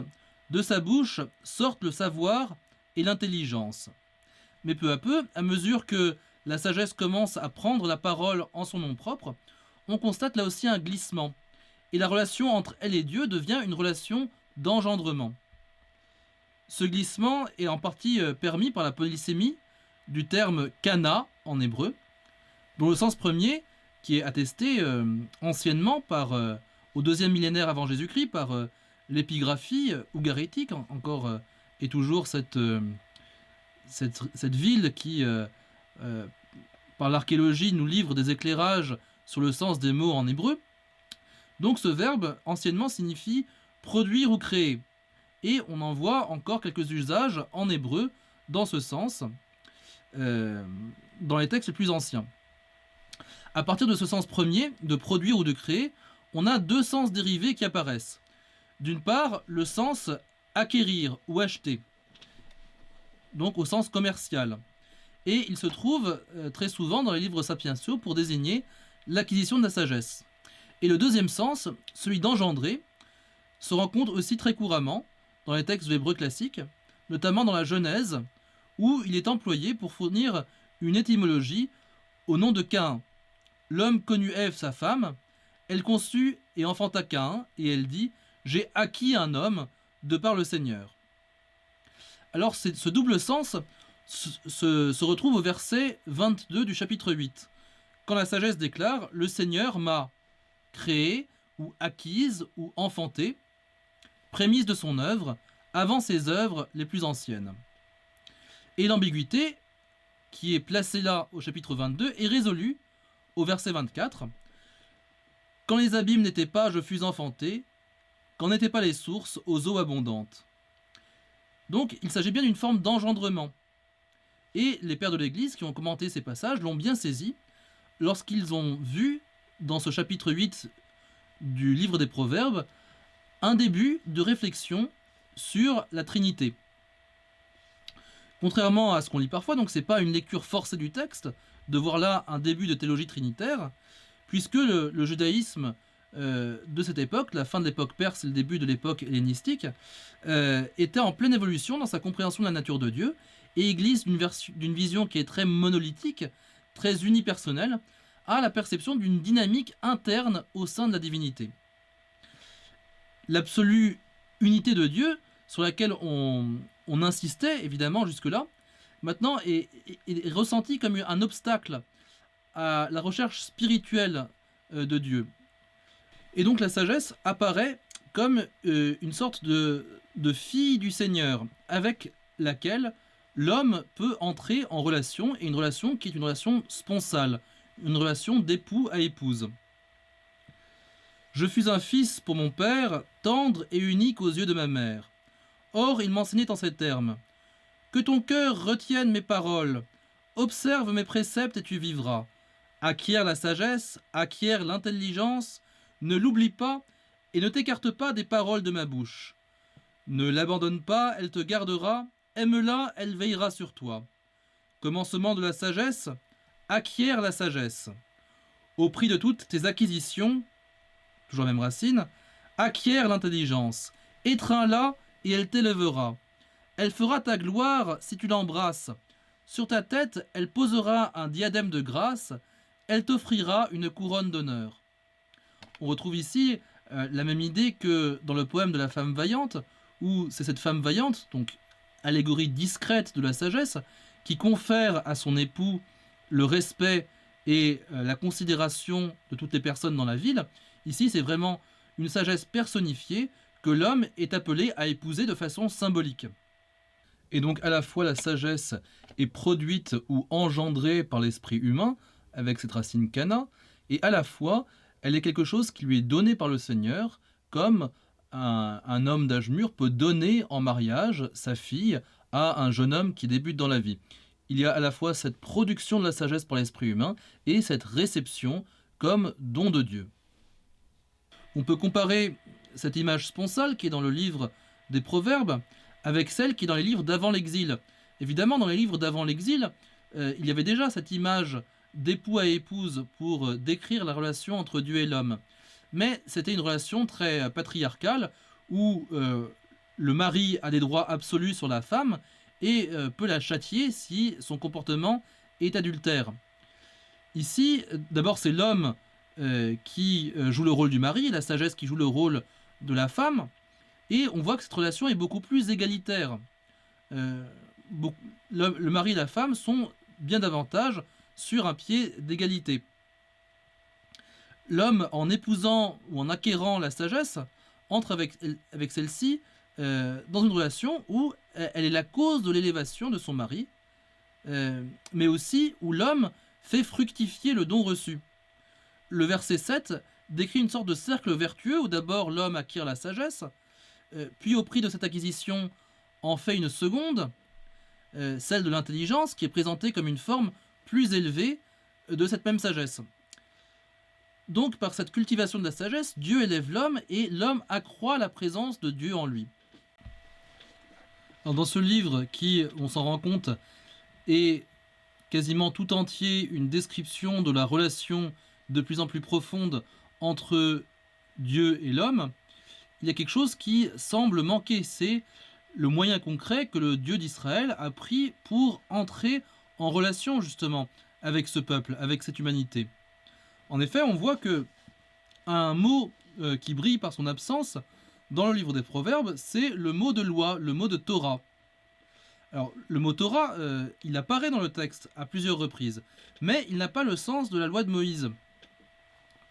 [SPEAKER 1] de sa bouche sortent le savoir et l'intelligence. Mais peu à peu, à mesure que la sagesse commence à prendre la parole en son nom propre, on constate là aussi un glissement. Et la relation entre elle et Dieu devient une relation d'engendrement. Ce glissement est en partie permis par la polysémie du terme kana en hébreu, dont le sens premier, qui est attesté anciennement au 2e millénaire avant Jésus-Christ par l'épigraphie ougarétique, encore et toujours cette ville qui, par l'archéologie, nous livre des éclairages sur le sens des mots en hébreu. Donc ce verbe, anciennement, signifie produire ou créer. Et on en voit encore quelques usages en hébreu dans ce sens, dans les textes les plus anciens. À partir de ce sens premier, de produire ou de créer, on a deux sens dérivés qui apparaissent. D'une part, le sens acquérir ou acheter, donc au sens commercial. Et il se trouve très souvent dans les livres sapientiaux pour désigner l'acquisition de la sagesse. Et le deuxième sens, celui d'engendrer, se rencontre aussi très couramment dans les textes de l'hébreu classique, notamment dans la Genèse, où il est employé pour fournir une étymologie au nom de Caïn. L'homme connut Ève, sa femme, Elle conçut et enfanta Caïn, et elle dit « J'ai acquis un homme de par le Seigneur ». Alors ce double sens se retrouve au verset 22 du chapitre 8, quand la sagesse déclare « Le Seigneur m'a créé ou acquise ou enfantée, prémisse de son œuvre, avant ses œuvres les plus anciennes ». Et l'ambiguïté, qui est placée là au chapitre 22, est résolue au verset 24. « Quand les abîmes n'étaient pas, je fus enfanté, quand n'étaient pas les sources aux eaux abondantes. » Donc il s'agit bien d'une forme d'engendrement. Et les pères de l'Église qui ont commenté ces passages l'ont bien saisi lorsqu'ils ont vu, dans ce chapitre 8 du livre des Proverbes, un début de réflexion sur la Trinité. Contrairement à ce qu'on lit parfois, donc c'est pas une lecture forcée du texte, de voir là un début de théologie trinitaire, puisque le judaïsme de cette époque, la fin de l'époque perse et le début de l'époque hellénistique, était en pleine évolution dans sa compréhension de la nature de Dieu, et glisse d'une vision qui est très monolithique, très unipersonnelle, à la perception d'une dynamique interne au sein de la divinité. L'absolue unité de Dieu, sur laquelle on insistait évidemment jusque-là, maintenant est ressentie comme un obstacle à la recherche spirituelle de Dieu. Et donc la sagesse apparaît comme une sorte de fille du Seigneur, avec laquelle l'homme peut entrer en relation, et une relation qui est une relation sponsale, une relation d'époux à épouse. « Je fus un fils pour mon père, tendre et unique aux yeux de ma mère. Or, il m'enseignait en ces termes. Que ton cœur retienne mes paroles, observe mes préceptes et tu vivras. Acquiert la sagesse, acquiert l'intelligence, ne l'oublie pas et ne t'écarte pas des paroles de ma bouche. Ne l'abandonne pas, elle te gardera, aime-la, elle veillera sur toi. Commencement de la sagesse, acquiert la sagesse. Au prix de toutes tes acquisitions, toujours la même racine, acquiert l'intelligence, étreins-la et elle t'élèvera. Elle fera ta gloire si tu l'embrasses. Sur ta tête, elle posera un diadème de grâce, elle t'offrira une couronne d'honneur. On retrouve ici la même idée que dans le poème de la femme vaillante, où c'est cette femme vaillante, donc allégorie discrète de la sagesse, qui confère à son époux le respect et la considération de toutes les personnes dans la ville. Ici, c'est vraiment une sagesse personnifiée que l'homme est appelé à épouser de façon symbolique. Et donc à la fois la sagesse est produite ou engendrée par l'esprit humain, avec cette racine kana, et à la fois elle est quelque chose qui lui est donné par le Seigneur, comme un homme d'âge mûr peut donner en mariage sa fille à un jeune homme qui débute dans la vie. Il y a à la fois cette production de la sagesse par l'esprit humain et cette réception comme don de Dieu. On peut comparer cette image sponsale qui est dans le livre des Proverbes avec celle qui est dans les livres d'avant l'exil. Évidemment, dans les livres d'avant l'exil, il y avait déjà cette image d'époux à épouse pour décrire la relation entre Dieu et l'homme. Mais c'était une relation très patriarcale où le mari a des droits absolus sur la femme et peut la châtier si son comportement est adultère. Ici, d'abord, c'est l'homme qui joue le rôle du mari, et la sagesse qui joue le rôle de la femme, et on voit que cette relation est beaucoup plus égalitaire. Le mari et la femme sont bien davantage sur un pied d'égalité. L'homme, en épousant ou en acquérant la sagesse, entre avec celle-ci dans une relation où elle est la cause de l'élévation de son mari, mais aussi où l'homme fait fructifier le don reçu. Le verset 7 décrit une sorte de cercle vertueux où d'abord l'homme acquiert la sagesse, puis au prix de cette acquisition en fait une seconde, celle de l'intelligence, qui est présentée comme une forme plus élevée de cette même sagesse. Donc par cette cultivation de la sagesse, Dieu élève l'homme et l'homme accroît la présence de Dieu en lui. Alors dans ce livre qui, on s'en rend compte, est quasiment tout entier une description de la relation de plus en plus profonde entre Dieu et l'homme, il y a quelque chose qui semble manquer, c'est le moyen concret que le Dieu d'Israël a pris pour entrer en relation justement avec ce peuple, avec cette humanité. En effet, on voit que un mot qui brille par son absence dans le livre des Proverbes, c'est le mot de loi, le mot de Torah. Alors, le mot Torah, il apparaît dans le texte à plusieurs reprises, mais il n'a pas le sens de la loi de Moïse.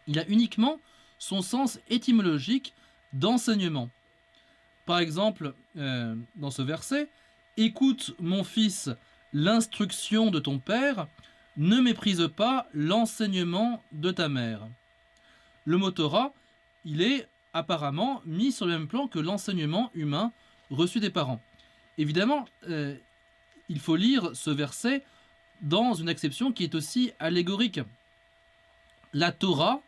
[SPEAKER 1] Il a uniquement son sens étymologique d'enseignement. Par exemple, dans ce verset, « Écoute, mon fils, l'instruction de ton père, ne méprise pas l'enseignement de ta mère. » Le mot Torah, il est apparemment mis sur le même plan que l'enseignement humain reçu des parents. Évidemment, il faut lire ce verset dans une acception qui est aussi allégorique. La Torah,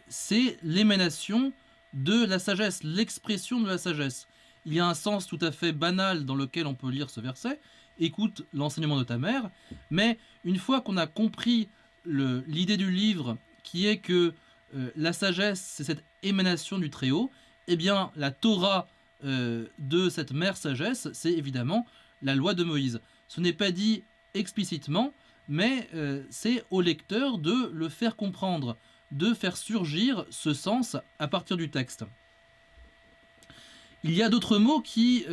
[SPEAKER 1] c'est l'émanation de la sagesse, l'expression de la sagesse. Il y a un sens tout à fait banal dans lequel on peut lire ce verset, « Écoute l'enseignement de ta mère », mais une fois qu'on a compris l'idée du livre, qui est que la sagesse, c'est cette émanation du Très-Haut, eh bien, la Torah de cette mère sagesse, c'est évidemment la loi de Moïse. Ce n'est pas dit explicitement, mais c'est au lecteur de le faire comprendre, de faire surgir ce sens à partir du texte. Il y a d'autres mots qui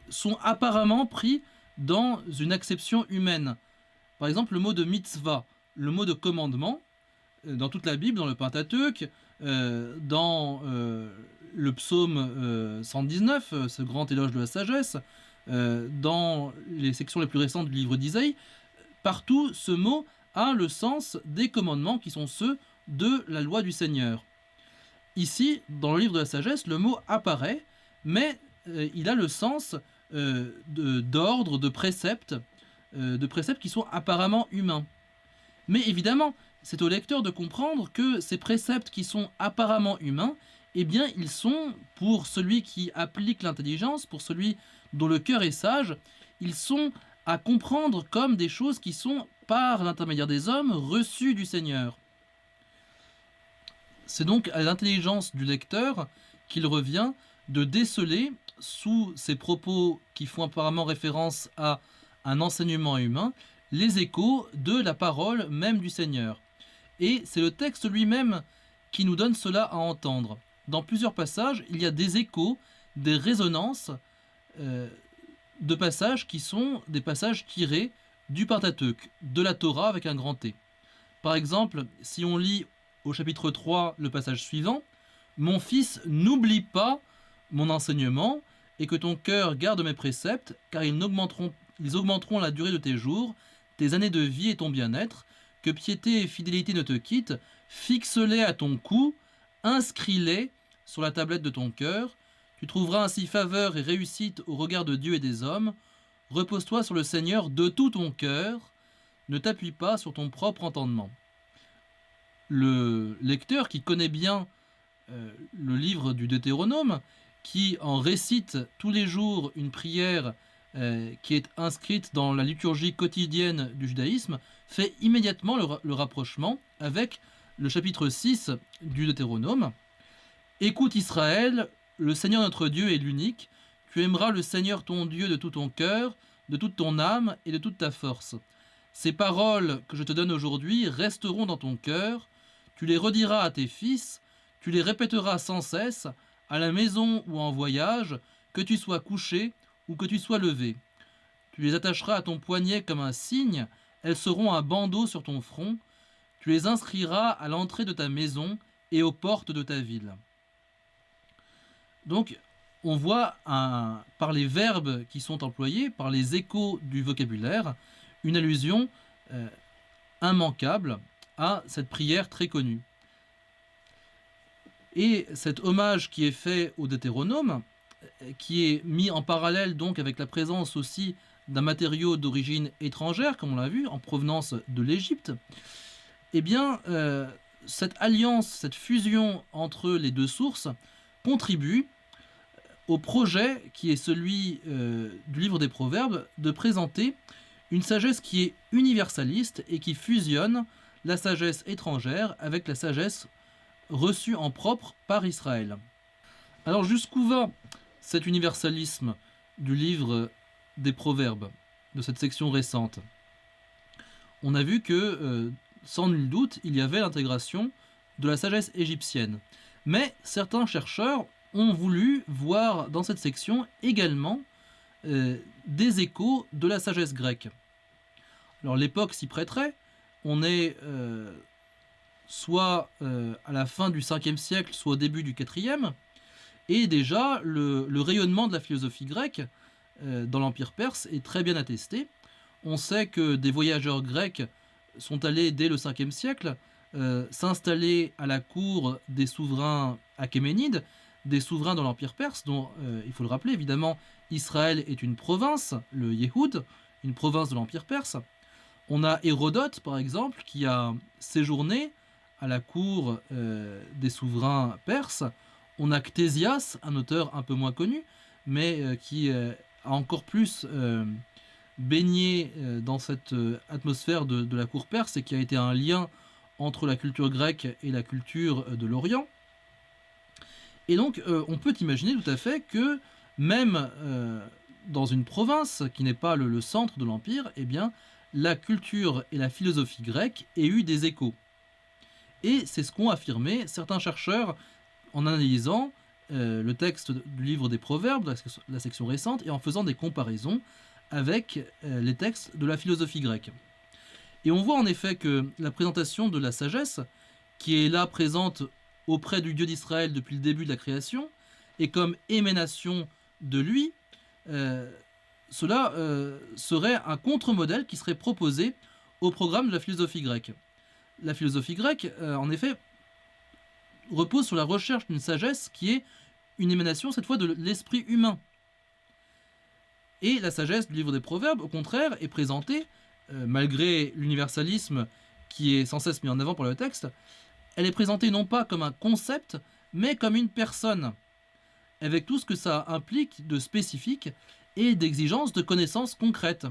[SPEAKER 1] sont apparemment pris dans une acception humaine. Par exemple, le mot de mitzvah, le mot de commandement, dans toute la Bible, dans le Pentateuque, dans le psaume 119, ce grand éloge de la sagesse, dans les sections les plus récentes du livre d'Isaïe, partout ce mot a le sens des commandements qui sont ceux de la loi du Seigneur. Ici, dans le livre de la sagesse, le mot apparaît, mais il a le sens d'ordre, de préceptes qui sont apparemment humains. Mais évidemment, c'est au lecteur de comprendre que ces préceptes qui sont apparemment humains, eh bien, ils sont, pour celui qui applique l'intelligence, pour celui dont le cœur est sage, ils sont à comprendre comme des choses qui sont, par l'intermédiaire des hommes, reçues du Seigneur. C'est donc à l'intelligence du lecteur qu'il revient de déceler, sous ces propos qui font apparemment référence à un enseignement humain, les échos de la parole même du Seigneur. Et c'est le texte lui-même qui nous donne cela à entendre. Dans plusieurs passages, il y a des échos, des résonances de passages qui sont des passages tirés du Pentateuque, de la Torah avec un grand T. Par exemple, si on lit au chapitre 3 le passage suivant, « Mon fils, n'oublie pas mon enseignement, et que ton cœur garde mes préceptes, car ils augmenteront la durée de tes jours, tes années de vie et ton bien-être, que piété et fidélité ne te quittent, fixe-les à ton cou, inscris-les sur la tablette de ton cœur, tu trouveras ainsi faveur et réussite au regard de Dieu et des hommes, repose-toi sur le Seigneur de tout ton cœur, ne t'appuie pas sur ton propre entendement. » Le lecteur qui connaît bien le livre du Deutéronome, qui en récite tous les jours une prière qui est inscrite dans la liturgie quotidienne du judaïsme, fait immédiatement le rapprochement avec le chapitre 6 du Deutéronome. « Écoute Israël, le Seigneur notre Dieu est l'unique. Tu aimeras le Seigneur ton Dieu de tout ton cœur, de toute ton âme et de toute ta force. Ces paroles que je te donne aujourd'hui resteront dans ton cœur. Tu les rediras à tes fils, tu les répéteras sans cesse, à la maison ou en voyage, que tu sois couché ou que tu sois levé. Tu les attacheras à ton poignet comme un signe, elles seront un bandeau sur ton front. Tu les inscriras à l'entrée de ta maison et aux portes de ta ville. » Donc, on voit par les verbes qui sont employés, par les échos du vocabulaire, une allusion immanquable à cette prière très connue. Et cet hommage qui est fait au Deutéronome, qui est mis en parallèle donc avec la présence aussi d'un matériau d'origine étrangère, comme on l'a vu, en provenance de l'Égypte, eh bien, cette alliance, cette fusion entre les deux sources contribue au projet qui est celui du livre des Proverbes de présenter une sagesse qui est universaliste et qui fusionne la sagesse étrangère avec la sagesse reçue en propre par Israël. Alors jusqu'où va cet universalisme du livre des Proverbes, de cette section récente? On a vu que, sans nul doute, il y avait l'intégration de la sagesse égyptienne. Mais certains chercheurs ont voulu voir dans cette section également des échos de la sagesse grecque. Alors l'époque s'y prêterait, on est soit à la fin du 5e siècle, soit au début du 4e, et déjà le rayonnement de la philosophie grecque dans l'Empire perse est très bien attesté. On sait que des voyageurs grecs sont allés dès le 5e siècle s'installer à la cour des souverains achéménides, des souverains dans l'Empire perse, dont, il faut le rappeler, évidemment, Israël est une province, le Yéhoud, une province de l'Empire perse. On a Hérodote, par exemple, qui a séjourné à la cour des souverains perses. On a Ctésias, un auteur un peu moins connu, mais qui a encore plus baigné dans cette atmosphère de la cour perse et qui a été un lien entre la culture grecque et la culture de l'Orient. Et donc, on peut imaginer tout à fait que même dans une province qui n'est pas le centre de l'Empire, eh bien, la culture et la philosophie grecque aient eu des échos. Et c'est ce qu'ont affirmé certains chercheurs en analysant le texte du livre des Proverbes, la section récente, et en faisant des comparaisons avec les textes de la philosophie grecque. Et on voit en effet que la présentation de la sagesse, qui est là présente auprès du Dieu d'Israël depuis le début de la création, et comme émanation de lui, cela serait un contre-modèle qui serait proposé au programme de la philosophie grecque. La philosophie grecque, en effet, repose sur la recherche d'une sagesse qui est une émanation, cette fois, de l'esprit humain. Et la sagesse du livre des Proverbes, au contraire, est présentée, malgré l'universalisme qui est sans cesse mis en avant par le texte, elle est présentée non pas comme un concept, mais comme une personne, avec tout ce que ça implique de spécifique et d'exigence de connaissances concrètes.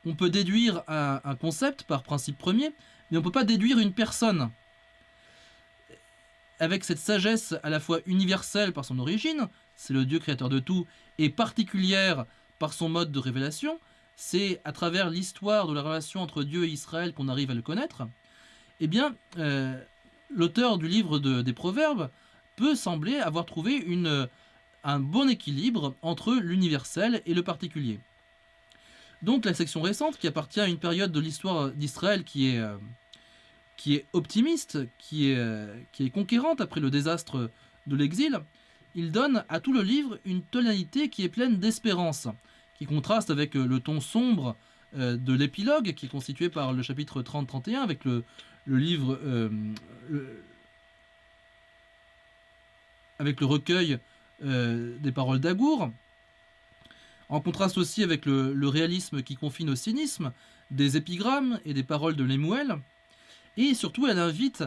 [SPEAKER 1] On peut déduire un concept par principe premier, mais on ne peut pas déduire une personne. Avec cette sagesse à la fois universelle par son origine, c'est le Dieu créateur de tout, et particulière par son mode de révélation, c'est à travers l'histoire de la relation entre Dieu et Israël qu'on arrive à le connaître, eh bien, l'auteur du livre des Proverbes peut sembler avoir trouvé un bon équilibre entre l'universel et le particulier. Donc la section récente, qui appartient à une période de l'histoire d'Israël qui est optimiste, qui est conquérante après le désastre de l'exil, il donne à tout le livre une tonalité qui est pleine d'espérance, qui contraste avec le ton sombre de l'épilogue, qui est constitué par le chapitre 30-31, avec le livre, avec le recueil des paroles d'Agour, en contraste aussi avec le réalisme qui confine au cynisme, des épigrammes et des paroles de Lemuel. Et surtout, elle invite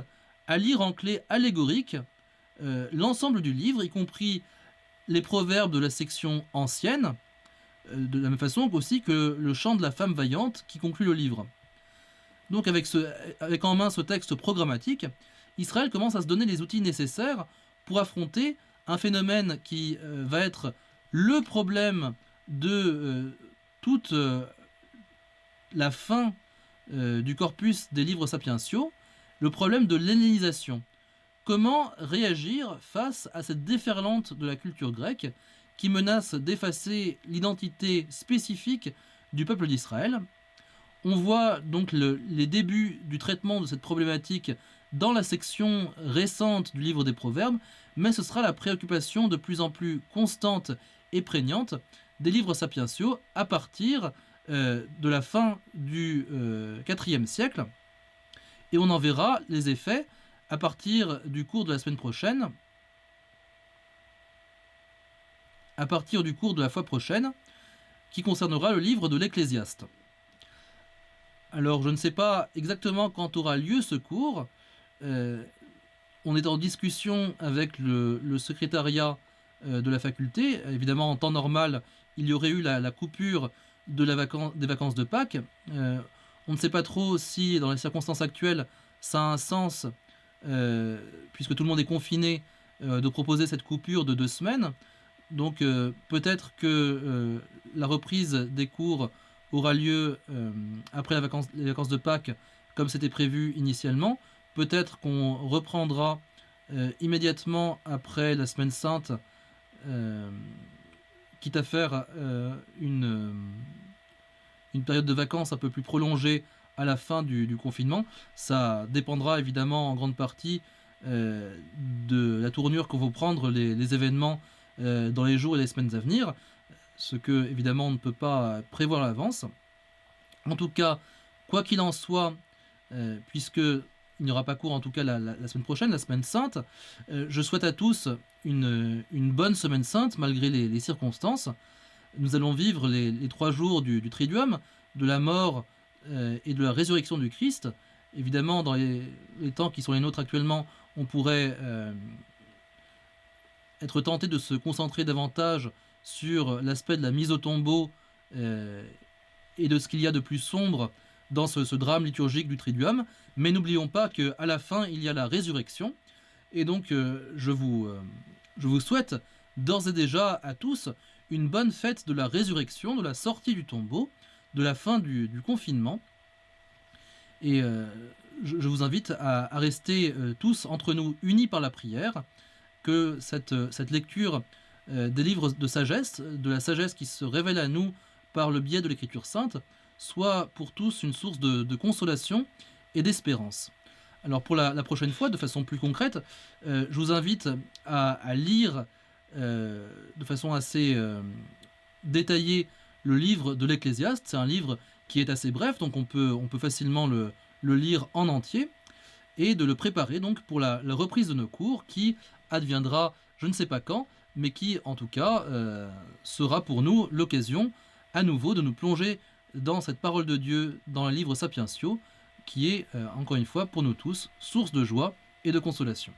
[SPEAKER 1] à lire en clé allégorique l'ensemble du livre, y compris les proverbes de la section ancienne, de la même façon aussi que le chant de la femme vaillante qui conclut le livre. Donc avec en main ce texte programmatique, Israël commence à se donner les outils nécessaires pour affronter un phénomène qui va être le problème de toute la fin du corpus des livres sapientiaux, le problème de l'hellénisation. Comment réagir face à cette déferlante de la culture grecque qui menace d'effacer l'identité spécifique du peuple d'Israël? On voit donc les débuts du traitement de cette problématique dans la section récente du livre des Proverbes, mais ce sera la préoccupation de plus en plus constante et prégnante des livres sapientiaux à partir de la fin du IVe siècle. Et on en verra les effets à partir du cours de la semaine prochaine, à partir du cours de la fois prochaine, qui concernera le livre de l'Ecclésiaste. Alors, je ne sais pas exactement quand aura lieu ce cours. On est en discussion avec le secrétariat de la faculté. Évidemment, en temps normal, il y aurait eu la coupure des vacances de Pâques. On ne sait pas trop si, dans les circonstances actuelles, ça a un sens, puisque tout le monde est confiné, de proposer cette coupure de 2 semaines. Donc peut-être que la reprise des cours aura lieu après les vacances de Pâques, comme c'était prévu initialement. Peut-être qu'on reprendra immédiatement après la Semaine Sainte, euh, quitte à faire une période de vacances un peu plus prolongée à la fin du confinement. Ça dépendra évidemment en grande partie euh, de la tournure que vont prendre les événements dans les jours et les semaines à venir, ce que évidemment on ne peut pas prévoir à l'avance. En tout cas, quoi qu'il en soit, puisque il n'y aura pas cours en tout cas la semaine prochaine, la semaine sainte, je souhaite à tous une bonne semaine sainte malgré les circonstances. Nous allons vivre les 3 jours du Triduum, de la mort et de la résurrection du Christ. Évidemment, dans les temps qui sont les nôtres actuellement, on pourrait être tenté de se concentrer davantage sur l'aspect de la mise au tombeau euh, et de ce qu'il y a de plus sombre dans ce drame liturgique du Triduum. Mais n'oublions pas qu'à la fin, il y a la résurrection. Et donc, je vous souhaite d'ores et déjà à tous une bonne fête de la résurrection, de la sortie du tombeau, de la fin du confinement. Et je vous invite à rester tous entre nous unis par la prière, que cette lecture des livres de sagesse, de la sagesse qui se révèle à nous par le biais de l'Écriture sainte, soit pour tous une source de consolation et d'espérance. Alors pour la prochaine fois, de façon plus concrète, je vous invite à lire de façon assez détaillée le livre de l'Ecclésiaste. C'est un livre qui est assez bref, donc on peut facilement le lire en entier, et de le préparer donc pour la reprise de nos cours qui adviendra je ne sais pas quand, mais qui en tout cas sera pour nous l'occasion à nouveau de nous plonger dans cette parole de Dieu, dans le livre Sapientio, qui est encore une fois pour nous tous source de joie et de consolation.